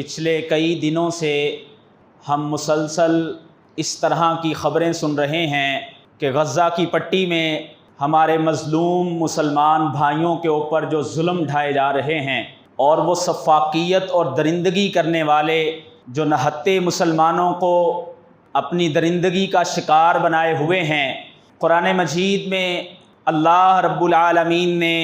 پچھلے کئی دنوں سے ہم مسلسل اس طرح کی خبریں سن رہے ہیں کہ غزہ کی پٹی میں ہمارے مظلوم مسلمان بھائیوں کے اوپر جو ظلم ڈھائے جا رہے ہیں، اور وہ سفاکیت اور درندگی کرنے والے جو نہتے مسلمانوں کو اپنی درندگی کا شکار بنائے ہوئے ہیں۔ قرآن مجید میں اللہ رب العالمین نے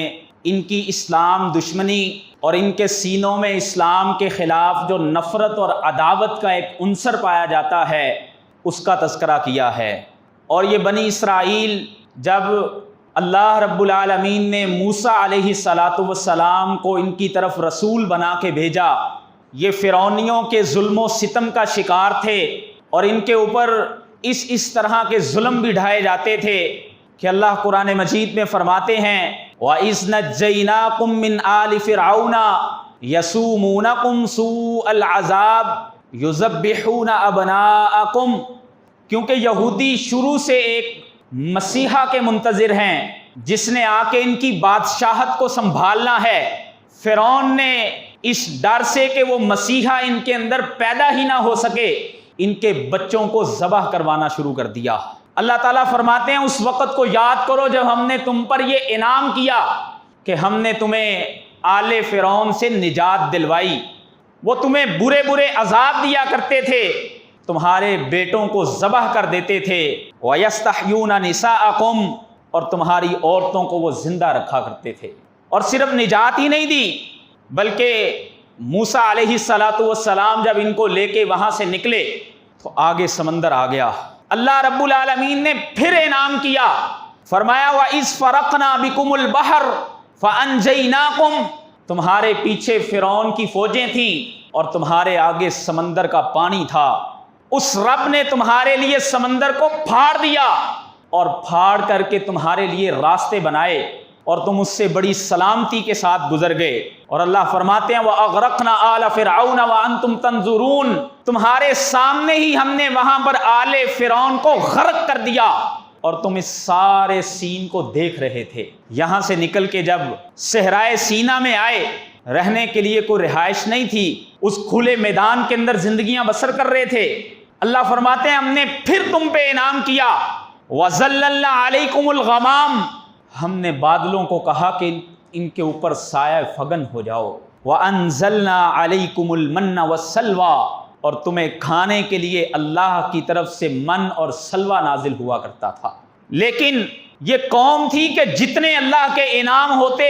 ان کی اسلام دشمنی اور ان کے سینوں میں اسلام کے خلاف جو نفرت اور عداوت کا ایک عنصر پایا جاتا ہے، اس کا تذکرہ کیا ہے۔ اور یہ بنی اسرائیل جب اللہ رب العالمین نے موسیٰ علیہ السلام کو ان کی طرف رسول بنا کے بھیجا، یہ فرعونیوں کے ظلم و ستم کا شکار تھے، اور ان کے اوپر اس طرح کے ظلم بھی ڈھائے جاتے تھے کہ اللہ قرآن مجید میں فرماتے ہیں وَإِذْ نَجَّيْنَاكُمْ مِنْ آلِ فِرْعَوْنَ يَسُومُونَكُمْ سُوءَ الْعَذَابِ يُذَبِّحُونَ أَبْنَاءَكُمْ، کیونکہ یہودی شروع سے ایک مسیحا کے منتظر ہیں جس نے آ کے ان کی بادشاہت کو سنبھالنا ہے۔ فرعون نے اس ڈر سے کہ وہ مسیحا ان کے اندر پیدا ہی نہ ہو سکے، ان کے بچوں کو ذبح کروانا شروع کر دیا۔ اللہ تعالیٰ فرماتے ہیں اس وقت کو یاد کرو جب ہم نے تم پر یہ انعام کیا کہ ہم نے تمہیں آل فرعون سے نجات دلوائی۔ وہ تمہیں برے برے عذاب دیا کرتے تھے، تمہارے بیٹوں کو ذبح کر دیتے تھے، وَيَسْتَحْيُونَ نِسَاءَكُمْ، اور تمہاری عورتوں کو وہ زندہ رکھا کرتے تھے۔ اور صرف نجات ہی نہیں دی، بلکہ موسیٰ علیہ السلام جب ان کو لے کے وہاں سے نکلے تو آگے سمندر آ گیا۔ اللہ رب العالمین نے پھر انعام کیا، فرمایا وَإِذْ فَرَقْنَا بِكُمُ الْبَحْرَ فَأَنْجَيْنَاكُمْ، تمہارے پیچھے فرعون کی فوجیں تھیں اور تمہارے آگے سمندر کا پانی تھا۔ اس رب نے تمہارے لیے سمندر کو پھاڑ دیا اور پھاڑ کر کے تمہارے لیے راستے بنائے، اور تم اس سے بڑی سلامتی کے ساتھ گزر گئے۔ اور اللہ فرماتے ہیں وَأَغْرَقْنَا آلَ فِرْعَوْنَ وَأَنْتُمْ تَنظُرُونَ، تمہارے سامنے ہی ہم نے وہاں پر آل فرعون کو غرق کر دیا اور تم اس سارے سین کو دیکھ رہے تھے۔ یہاں سے نکل کے جب صحرائے سینا میں آئے، رہنے کے لیے کوئی رہائش نہیں تھی، اس کھلے میدان کے اندر زندگیاں بسر کر رہے تھے۔ اللہ فرماتے ہیں ہم نے پھر تم پہ انعام کیا، وَظَلَّلْنَا عَلَيْكُمُ الْغَمَامَ، ہم نے بادلوں کو کہا کہ ان کے اوپر سایہ فگن ہو جاؤ، وَأَنزَلْنَا عَلَيْكُمُ الْمَنَّ وَالسَّلْوَىٰ، اور تمہیں کھانے کے لیے اللہ کی طرف سے من اور سلوہ نازل ہوا کرتا تھا۔ لیکن یہ قوم تھی کہ جتنے اللہ کے انعام ہوتے،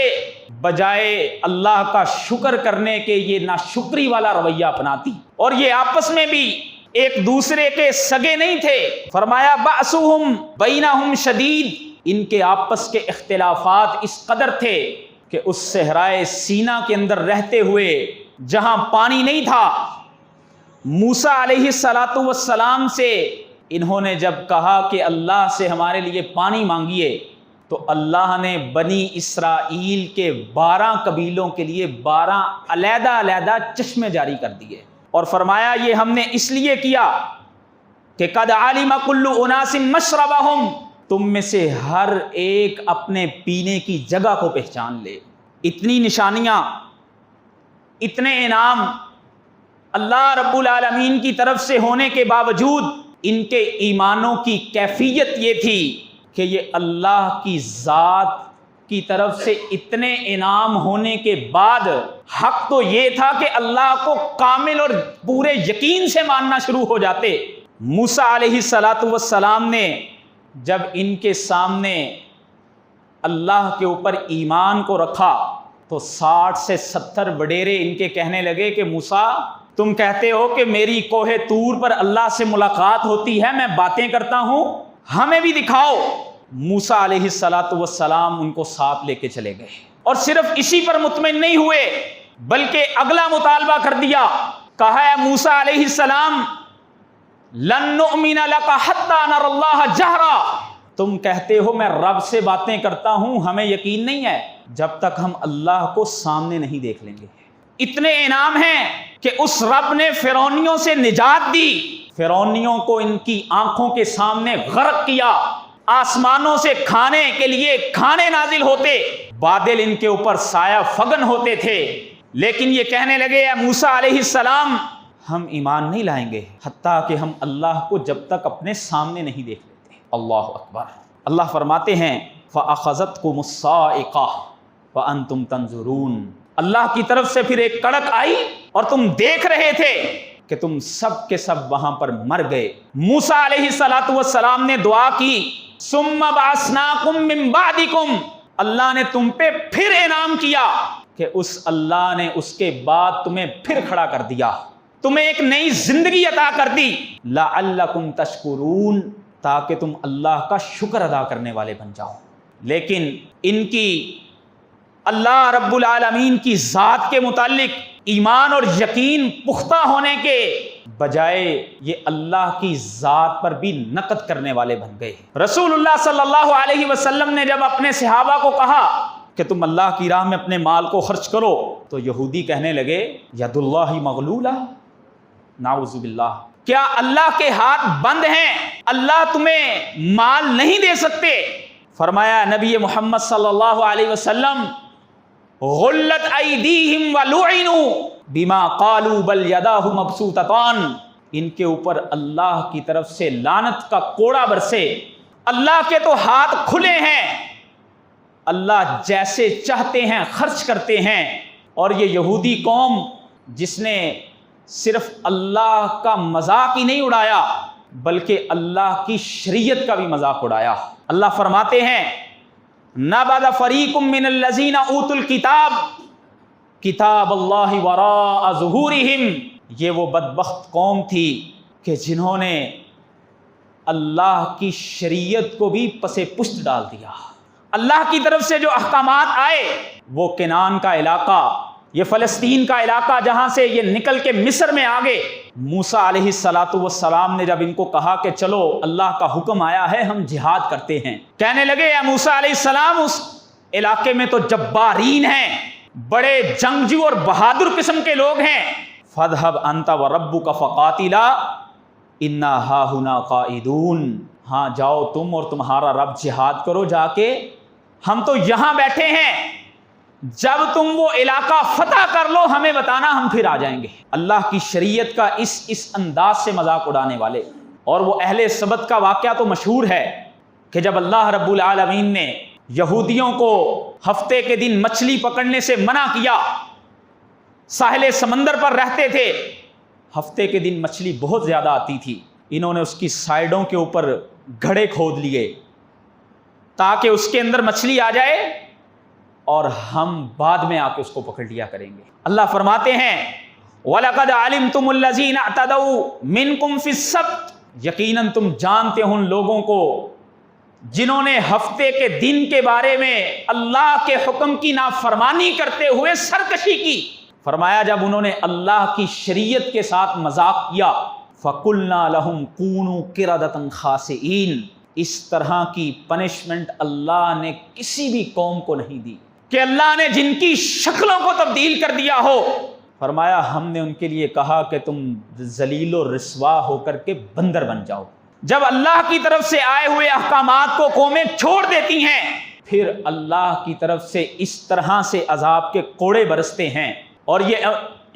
بجائے اللہ کا شکر کرنے کے یہ ناشکری والا رویہ اپناتی، اور یہ آپس میں بھی ایک دوسرے کے سگے نہیں تھے۔ فرمایا بَأْسُهُمْ بَيْنَهُمْ شَدِيدٌ، ان کے آپس کے اختلافات اس قدر تھے کہ اس صحرائے سینا کے اندر رہتے ہوئے جہاں پانی نہیں تھا، موسیٰ علیہ السلام سے انہوں نے جب کہا کہ اللہ سے ہمارے لیے پانی مانگیے، تو اللہ نے بنی اسرائیل کے 12 قبیلوں کے لیے 12 علیحدہ علیحدہ چشمے جاری کر دیے، اور فرمایا یہ ہم نے اس لیے کیا کہ قد علم کل اناس مشربہم، تم میں سے ہر ایک اپنے پینے کی جگہ کو پہچان لے۔ اتنی نشانیاں، اتنے انعام اللہ رب العالمین کی طرف سے ہونے کے باوجود ان کے ایمانوں کی کیفیت یہ تھی کہ یہ اللہ کی ذات کی طرف سے اتنے انعام ہونے کے بعد حق تو یہ تھا کہ اللہ کو کامل اور پورے یقین سے ماننا شروع ہو جاتے۔ موسیٰ علیہ السلام نے جب ان کے سامنے اللہ کے اوپر ایمان کو رکھا تو 60 سے 70 وڈیرے ان کے کہنے لگے کہ موسیٰ تم کہتے ہو کہ میری کوہ طور پر اللہ سے ملاقات ہوتی ہے، میں باتیں کرتا ہوں، ہمیں بھی دکھاؤ۔ موسیٰ علیہ السلام ان کو ساتھ لے کے چلے گئے، اور صرف اسی پر مطمئن نہیں ہوئے بلکہ اگلا مطالبہ کر دیا، کہا ہے موسیٰ علیہ السلام لن نؤمن لک حتی نر اللہ جہرا، تم کہتے ہو میں رب سے باتیں کرتا ہوں، ہمیں یقین نہیں ہے جب تک ہم اللہ کو سامنے نہیں دیکھ لیں گے۔ اتنے انعام ہیں کہ اس رب نے فرعونیوں سے نجات دی، فرعونیوں کو ان کی آنکھوں کے سامنے غرق کیا، آسمانوں سے کھانے کے لیے کھانے نازل ہوتے، بادل ان کے اوپر سایہ فگن ہوتے تھے، لیکن یہ کہنے لگے اے موسیٰ علیہ السلام ہم ایمان نہیں لائیں گے حتیٰ کہ ہم اللہ کو جب تک اپنے سامنے نہیں دیکھ لیتے۔ اللہ اکبر۔ اللہ فرماتے ہیں فَأَخَذَتْكُمُ الصَّاعِقَةُ وَأَنْتُمْ تَنظُرُونَ، اللہ کی طرف سے پھر ایک کڑک آئی اور تم دیکھ رہے تھے کہ تم سب کے سب وہاں پر مر گئے۔ موسیٰ علیہ السلام نے دعا کی ثُمَّ بَعَثْنَاكُم مِّن بَعْدِكُمْ، اللہ نے تم پہ پھر انعام کیا کہ اس اللہ نے اس کے بعد تمہیں پھر کھڑا کر دیا، تمہیں ایک نئی زندگی عطا کر دی، لَعَلَّكُمْ تَشْكُرُونَ، تاکہ تم اللہ کا شکر ادا کرنے والے بن جاؤ۔ لیکن ان کی اللہ رب العالمین کی ذات کے متعلق ایمان اور یقین پختہ ہونے کے بجائے یہ اللہ کی ذات پر بھی نقد کرنے والے بن گئے۔ رسول اللہ صلی اللہ علیہ وسلم نے جب اپنے صحابہ کو کہا کہ تم اللہ کی راہ میں اپنے مال کو خرچ کرو تو یہودی کہنے لگے ید اللہ مغلولہ، نعوذ باللہ، کیا اللہ کے ہاتھ بند ہیں؟ اللہ تمہیں مال نہیں دے سکتے؟ فرمایا نبی محمد صلی اللہ علیہ وسلم غلت ایدیہم ولعنوا بما قالوا بل یداہ مبسوطتان، ان کے اوپر اللہ کی طرف سے لعنت کا کوڑا برسے، اللہ کے تو ہاتھ کھلے ہیں، اللہ جیسے چاہتے ہیں خرچ کرتے ہیں۔ اور یہ یہودی قوم جس نے صرف اللہ کا مذاق ہی نہیں اڑایا بلکہ اللہ کی شریعت کا بھی مذاق اڑایا۔ اللہ فرماتے ہیں نبذ فریق من الذین اوتوا الکتاب کتاب اللہ وراء ظہورہم، یہ وہ بدبخت قوم تھی کہ جنہوں نے اللہ کی شریعت کو بھی پس پشت ڈال دیا۔ اللہ کی طرف سے جو احکامات آئے وہ کنعان کا علاقہ، یہ فلسطین کا علاقہ جہاں سے یہ نکل کے مصر میں آگے، موسیٰ علیہ السلام نے جب ان کو کہا کہ چلو اللہ کا حکم آیا ہے ہم جہاد کرتے ہیں، کہنے لگے اے موسیٰ علیہ السلام اس علاقے میں تو جبارین ہیں، بڑے جنگجو اور بہادر قسم کے لوگ ہیں، فاذهب انت وربك فقاتلا انا ہاہنا قاعدون، ہاں جاؤ تم اور تمہارا رب جہاد کرو جا کے، ہم تو یہاں بیٹھے ہیں، جب تم وہ علاقہ فتح کر لو ہمیں بتانا، ہم پھر آ جائیں گے۔ اللہ کی شریعت کا اس انداز سے مذاق اڑانے والے۔ اور وہ اہل سبت کا واقعہ تو مشہور ہے کہ جب اللہ رب العالمین نے یہودیوں کو ہفتے کے دن مچھلی پکڑنے سے منع کیا، ساحل سمندر پر رہتے تھے، ہفتے کے دن مچھلی بہت زیادہ آتی تھی، انہوں نے اس کی سائڈوں کے اوپر گھڑے کھود لیے تاکہ اس کے اندر مچھلی آ جائے اور ہم بعد میں آ کے اس کو پکڑ لیا کریں گے۔ اللہ فرماتے ہیں وَلَقَدْ عَلِمْتُمُ الَّذِينَ اعْتَدَوْا مِنْكُمْ فِي السَّبْتِ، یقیناً تم جانتے ہو ان لوگوں کو جنہوں نے ہفتے کے دن کے بارے میں اللہ کے حکم کی نافرمانی کرتے ہوئے سرکشی کی۔ فرمایا جب انہوں نے اللہ کی شریعت کے ساتھ مذاق کیا فَقُلْنَا لَهُمْ كُونُوا قِرَدَةً خَاسِئِينَ، اس طرح کی پنشمنٹ اللہ نے کسی بھی قوم کو نہیں دی کہ اللہ نے جن کی شکلوں کو تبدیل کر دیا ہو۔ فرمایا ہم نے ان کے لیے کہا کہ تم ذلیل و رسوا ہو کر کے بندر بن جاؤ۔ جب اللہ کی طرف سے آئے ہوئے احکامات کو قومیں چھوڑ دیتی ہیں پھر اللہ کی طرف سے اس طرح سے عذاب کے کوڑے برستے ہیں۔ اور یہ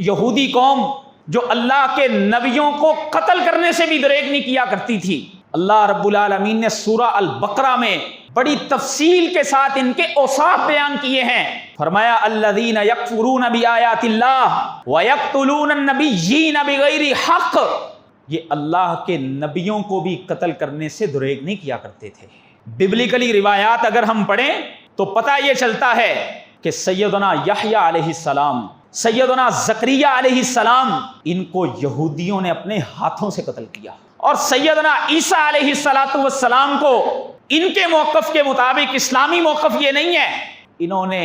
یہودی قوم جو اللہ کے نبیوں کو قتل کرنے سے بھی دریغ نہیں کیا کرتی تھی، اللہ رب العالمین نے سورہ البقرہ میں بڑی تفصیل کے ساتھ ان کے اوصاف بیان کیے ہیں۔ فرمایا الذین یکفرون بآیات اللہ ویقتلون النبیین بغیر حق، یہ اللہ کے نبیوں کو بھی قتل کرنے سے دریغ نہیں کیا کرتے تھے۔ ببلیکلی روایات اگر ہم پڑھیں تو پتہ یہ چلتا ہے کہ سیدنا یحییٰ علیہ السلام، سیدنا زکریا علیہ السلام، ان کو یہودیوں نے اپنے ہاتھوں سے قتل کیا، اور سیدنا عیسیٰ علیہ السلام کو ان کے موقف کے مطابق اسلامی موقف یہ نہیں ہے، انہوں نے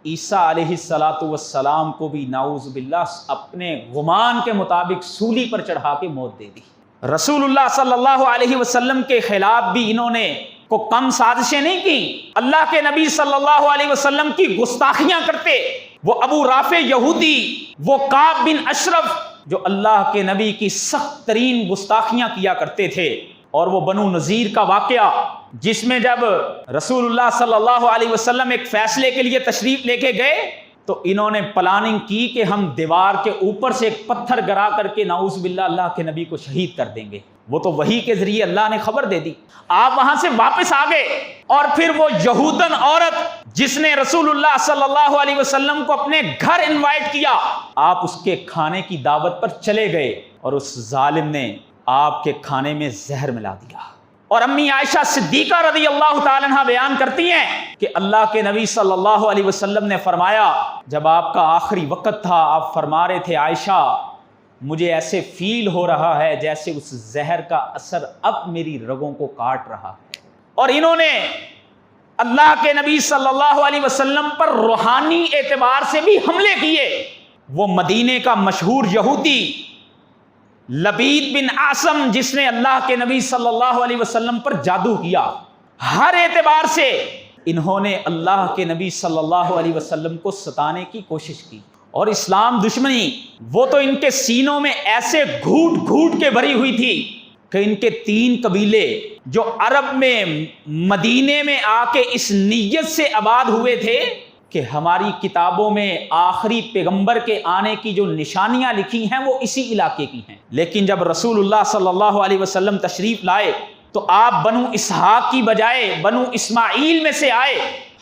عیسیٰ علیہ السلام کو بھی نعوذ باللہ اپنے گمان کے مطابق سولی پر چڑھا کے موت دے دی۔ رسول اللہ صلی اللہ علیہ وسلم کے خلاف بھی انہوں نے کو کم سازشیں نہیں کی، اللہ کے نبی صلی اللہ علیہ وسلم کی گستاخیاں کرتے، وہ ابو رافع یہودی، وہ کعب بن اشرف جو اللہ کے نبی کی سخت ترین گستاخیاں کیا کرتے تھے، اور وہ بنو نذیر کا واقعہ جس میں جب رسول اللہ صلی اللہ علیہ وسلم ایک فیصلے کے لیے تشریف لے کے گئے تو انہوں نے پلاننگ کی کہ ہم دیوار کے اوپر سے ایک پتھر گرا کر کے نعوذ باللہ اللہ کے نبی کو شہید کر دیں گے۔ وہ تو وحی کے ذریعے اللہ نے خبر دے دی۔ آپ وہاں سے واپس آ گئے اور پھر وہ یہودن عورت جس نے رسول اللہ صلی اللہ علیہ وسلم کو اپنے گھر انوائٹ کیا، آپ اس کے کھانے کی دعوت پر چلے گئے اور اس ظالم نے آپ کے کھانے میں زہر ملا دیا۔ اور امی عائشہ صدیقہ رضی اللہ تعالی عنہ بیان کرتی ہیں کہ اللہ کے نبی صلی اللہ علیہ وسلم نے فرمایا، جب آپ کا آخری وقت تھا، آپ فرما رہے تھے عائشہ مجھے ایسے فیل ہو رہا ہے جیسے اس زہر کا اثر اب میری رگوں کو کاٹ رہا ہے۔ اور انہوں نے اللہ کے نبی صلی اللہ علیہ وسلم پر روحانی اعتبار سے بھی حملے کیے۔ وہ مدینے کا مشہور یہودی لبید بن عاصم جس نے اللہ کے نبی صلی اللہ علیہ وسلم پر جادو کیا، ہر اعتبار سے انہوں نے اللہ کے نبی صلی اللہ علیہ وسلم کو ستانے کی کوشش کی۔ اور اسلام دشمنی وہ تو ان کے سینوں میں ایسے گھوٹ گھوٹ کے بھری ہوئی تھی کہ ان کے 3 قبیلے جو عرب میں مدینے میں آ کے اس نیت سے آباد ہوئے تھے کہ ہماری کتابوں میں آخری پیغمبر کے آنے کی جو نشانیاں لکھی ہیں وہ اسی علاقے کی ہیں، لیکن جب رسول اللہ صلی اللہ علیہ وسلم تشریف لائے تو آپ بنو اسحاق کی بجائے بنو اسماعیل میں سے آئے،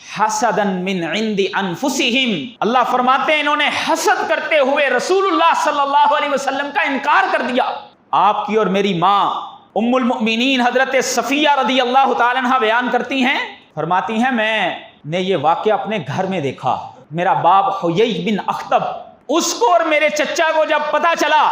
حسدن من عند انفسہم۔ اللہ فرماتے ہیں انہوں نے حسد کرتے ہوئے رسول اللہ صلی اللہ علیہ وسلم کا انکار کر دیا۔ آپ کی اور میری ماں ام المؤمنین حضرت صفیہ رضی اللہ تعالی عنہ بیان کرتی ہیں، فرماتی ہیں میں نے یہ واقعہ اپنے گھر میں دیکھا۔ میرا باپ حیی بن اخطب، اس کو اور میرے چچا کو جب پتا چلا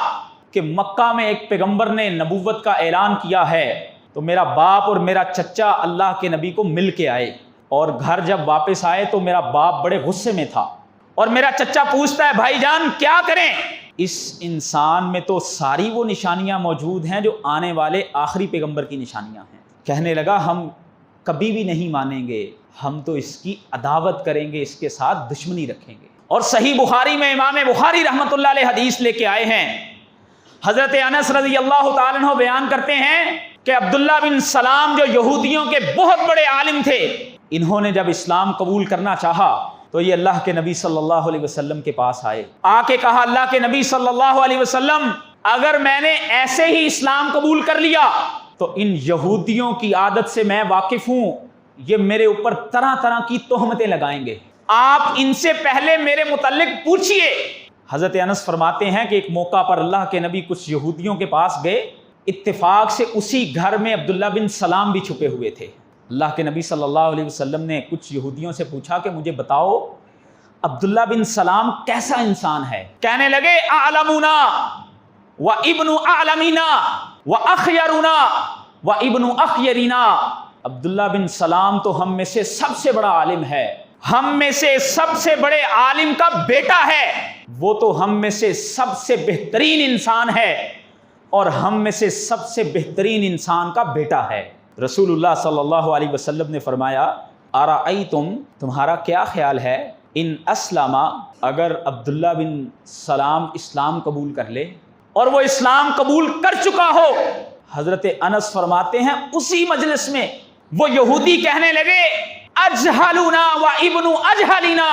کہ مکہ میں ایک پیغمبر نے نبوت کا اعلان کیا ہے تو میرا باپ اور میرا چچا اللہ کے نبی کو مل کے آئے، اور گھر جب واپس آئے تو میرا باپ بڑے غصے میں تھا، اور میرا چچا پوچھتا ہے بھائی جان کیا کریں؟ اس انسان میں تو ساری وہ نشانیاں موجود ہیں جو آنے والے آخری پیغمبر کی نشانیاں ہیں۔ کہنے لگا ہم کبھی بھی نہیں مانیں گے، ہم تو اس کی عداوت کریں گے، اس کے ساتھ دشمنی رکھیں گے۔ اور صحیح بخاری میں امام بخاری رحمۃ اللہ علیہ حدیث لے کے آئے ہیں، حضرت انس رضی اللہ تعالیٰ عنہ بیان کرتے ہیں کہ عبداللہ بن سلام جو یہودیوں کے بہت بڑے عالم تھے، انہوں نے جب اسلام قبول کرنا چاہا تو یہ اللہ کے نبی صلی اللہ علیہ وسلم کے پاس آئے، آ کے کہا اللہ کے نبی صلی اللہ علیہ وسلم اگر میں نے ایسے ہی اسلام قبول کر لیا تو ان یہودیوں کی عادت سے میں واقف ہوں، یہ میرے اوپر طرح طرح کی تہمتیں لگائیں گے، آپ ان سے پہلے میرے متعلق پوچھئے۔ حضرت انس فرماتے ہیں کہ ایک موقع پر اللہ کے نبی کچھ یہودیوں کے پاس گئے، اتفاق سے اسی گھر میں عبداللہ بن سلام بھی چھپے ہوئے تھے۔ اللہ کے نبی صلی اللہ علیہ وسلم نے کچھ یہودیوں سے پوچھا کہ مجھے بتاؤ عبداللہ بن سلام کیسا انسان ہے؟ کہنے لگے اعلمنا و ابن اعلمنا و اخیرنا و ابن اخیرنا، عبداللہ بن سلام تو ہم میں سے سب سے بڑا عالم ہے، ہم میں سے سب سے بڑے عالم کا بیٹا ہے، وہ تو ہم میں سے سب سے بہترین انسان ہے اور ہم میں سے سب سے بہترین انسان کا بیٹا ہے۔ رسول اللہ صلی اللہ علیہ وسلم نے فرمایا ارأیتم، تمہارا کیا خیال ہے، ان اسلم، اگر عبداللہ بن سلام اسلام قبول کر لے اور وہ اسلام قبول کر چکا ہو۔ حضرت انس فرماتے ہیں اسی مجلس میں وہ یہودی کہنے لگے اجہلنا و ابن اجہلنا،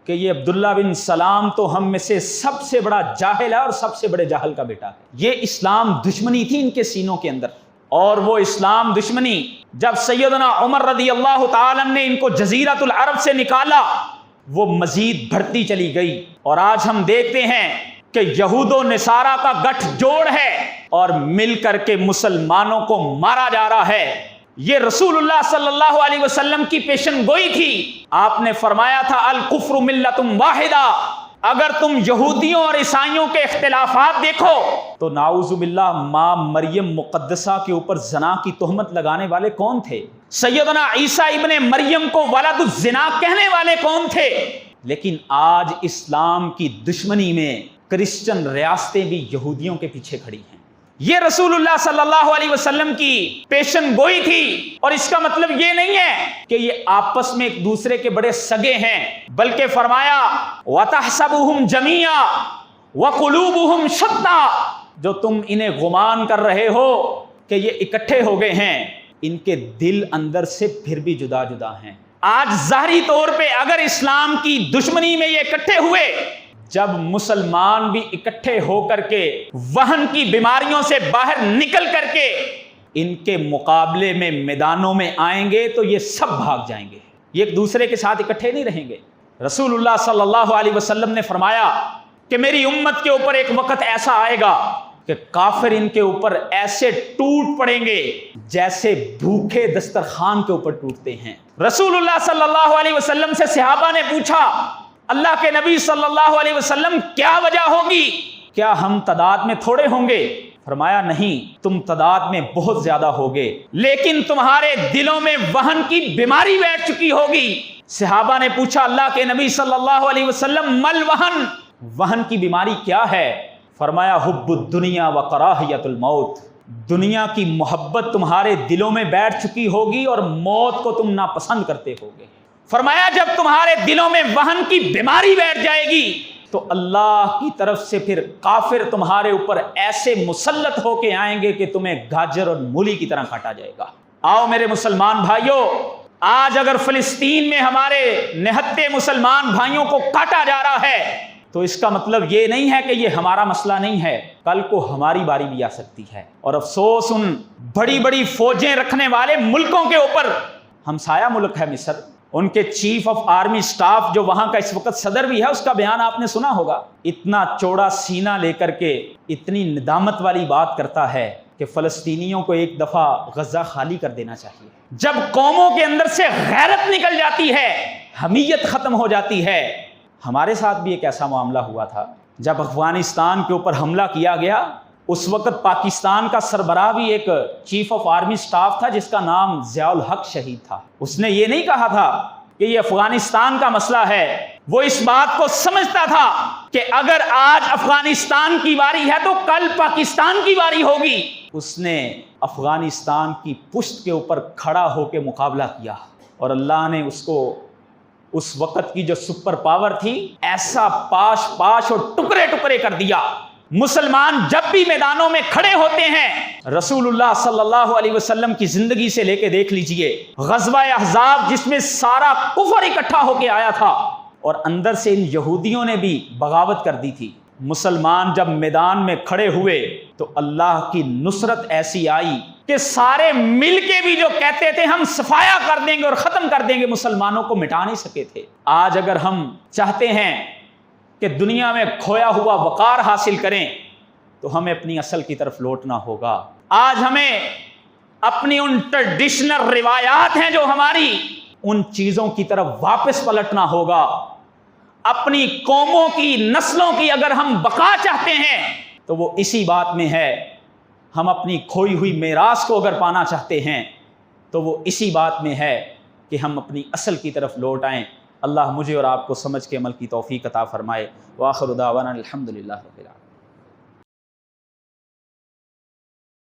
کہ یہ عبداللہ بن سلام تو ہم میں سے سب سے بڑا جاہل ہے اور سب سے بڑے جاہل کا بیٹا ہے۔ یہ اسلام دشمنی تھی ان کے سینوں کے اندر، اور وہ اسلام دشمنی جب سیدنا عمر رضی اللہ تعالیٰ نے ان کو جزیرۃ العرب سے نکالا وہ مزید بڑھتی چلی گئی، اور آج ہم دیکھتے ہیں کہ یہود و نصارہ کا گٹھ جوڑ ہے اور مل کر کے مسلمانوں کو مارا جا رہا ہے۔ یہ رسول اللہ صلی اللہ علیہ وسلم کی پیشن گوئی تھی۔ آپ نے فرمایا تھا الکفر ملۃ واحدہ، اگر تم یہودیوں اور عیسائیوں کے اختلافات دیکھو تو نعوذ باللہ ماں مریم مقدسہ کے اوپر زنا کی تہمت لگانے والے کون تھے؟ سیدنا عیسیٰ ابن مریم کو ولد الزنا کہنے والے کون تھے؟ لیکن آج اسلام کی دشمنی میں کرسچن ریاستیں بھی یہودیوں کے پیچھے کھڑی ہیں۔ یہ رسول اللہ صلی اللہ علیہ وسلم کی پیشن گوئی تھی، اور اس کا مطلب یہ نہیں ہے کہ یہ آپس میں ایک دوسرے کے بڑے سگے ہیں، بلکہ فرمایا وَتَحْسَبُهُمْ جَمِيعًا وَقُلُوبُهُمْ شَتَّىٰ، جو تم انہیں گمان کر رہے ہو کہ یہ اکٹھے ہو گئے ہیں، ان کے دل اندر سے پھر بھی جدا جدا ہیں۔ آج ظاہری طور پہ اگر اسلام کی دشمنی میں یہ اکٹھے ہوئے، جب مسلمان بھی اکٹھے ہو کر کے وہن کی بیماریوں سے باہر نکل کر کے ان کے مقابلے میں میدانوں میں آئیں گے تو یہ سب بھاگ جائیں گے، یہ ایک دوسرے کے ساتھ اکٹھے نہیں رہیں گے۔ رسول اللہ صلی اللہ علیہ وسلم نے فرمایا کہ میری امت کے اوپر ایک وقت ایسا آئے گا کہ کافر ان کے اوپر ایسے ٹوٹ پڑیں گے جیسے بھوکے دسترخوان کے اوپر ٹوٹتے ہیں۔ رسول اللہ صلی اللہ علیہ وسلم سے صحابہ نے پوچھا، اللہ کے نبی صلی اللہ علیہ وسلم کیا وجہ ہوگی؟ کیا ہم تعداد میں تھوڑے ہوں گے؟ فرمایا نہیں، تم تعداد میں بہت زیادہ ہوگے، لیکن تمہارے دلوں میں وہن کی بیماری بیٹھ چکی ہوگی۔ صحابہ نے پوچھا، اللہ کے نبی صلی اللہ علیہ وسلم مل وہن، وہن کی بیماری کیا ہے؟ فرمایا حب الدنیا و کراہیت الموت، دنیا کی محبت تمہارے دلوں میں بیٹھ چکی ہوگی اور موت کو تم ناپسند کرتے ہوگے۔ فرمایا جب تمہارے دلوں میں وہن کی بیماری بیٹھ جائے گی تو اللہ کی طرف سے پھر کافر تمہارے اوپر ایسے مسلط ہو کے آئیں گے کہ تمہیں گاجر اور مولی کی طرح کاٹا جائے گا۔ آؤ میرے مسلمان بھائیوں، آج اگر فلسطین میں ہمارے نہتے مسلمان بھائیوں کو کاٹا جا رہا ہے تو اس کا مطلب یہ نہیں ہے کہ یہ ہمارا مسئلہ نہیں ہے، کل کو ہماری باری بھی آ سکتی ہے۔ اور افسوس ان بڑی بڑی فوجیں رکھنے والے ملکوں کے اوپر، ہمسایہ ملک ہے مصر، ان کے چیف آف آرمی سٹاف جو وہاں کا اس وقت صدر بھی ہے، اس کا بیان آپ نے سنا ہوگا، اتنا چوڑا سینہ لے کر کے اتنی ندامت والی بات کرتا ہے کہ فلسطینیوں کو ایک دفعہ غزہ خالی کر دینا چاہیے۔ جب قوموں کے اندر سے غیرت نکل جاتی ہے، حمیت ختم ہو جاتی ہے۔ ہمارے ساتھ بھی ایک ایسا معاملہ ہوا تھا جب افغانستان کے اوپر حملہ کیا گیا، اس وقت پاکستان کا سربراہ بھی ایک چیف آف آرمی سٹاف تھا جس کا نام ضیاء الحق شہید تھا۔ اس نے یہ نہیں کہا تھا کہ یہ افغانستان کا مسئلہ ہے، وہ اس بات کو سمجھتا تھا کہ اگر آج افغانستان کی باری ہے تو کل پاکستان کی باری ہوگی۔ اس نے افغانستان کی پشت کے اوپر کھڑا ہو کے مقابلہ کیا اور اللہ نے اس کو اس وقت کی جو سپر پاور تھی ایسا پاش پاش اور ٹکڑے ٹکڑے کر دیا۔ مسلمان جب بھی میدانوں میں کھڑے ہوتے ہیں، رسول اللہ صلی اللہ علیہ وسلم کی زندگی سے لے کے دیکھ لیجئے، غزوہ احزاب جس میں سارا کفر اکٹھا ہو کے آیا تھا اور اندر سے ان یہودیوں نے بھی بغاوت کر دی تھی، مسلمان جب میدان میں کھڑے ہوئے تو اللہ کی نصرت ایسی آئی کہ سارے مل کے بھی جو کہتے تھے ہم صفایا کر دیں گے اور ختم کر دیں گے، مسلمانوں کو مٹا نہیں سکے تھے۔ آج اگر ہم چاہتے ہیں کہ دنیا میں کھویا ہوا وقار حاصل کریں تو ہمیں اپنی اصل کی طرف لوٹنا ہوگا۔ آج ہمیں اپنی ان ٹریڈیشنل روایات ہیں جو ہماری، ان چیزوں کی طرف واپس پلٹنا ہوگا۔ اپنی قوموں کی، نسلوں کی اگر ہم بقا چاہتے ہیں تو وہ اسی بات میں ہے، ہم اپنی کھوئی ہوئی میراث کو اگر پانا چاہتے ہیں تو وہ اسی بات میں ہے کہ ہم اپنی اصل کی طرف لوٹ آئیں۔ اللہ مجھے اور آپ کو سمجھ کے عمل کی توفیق عطا فرمائے۔ وآخر دعوانا الحمدللہ رب العالمین۔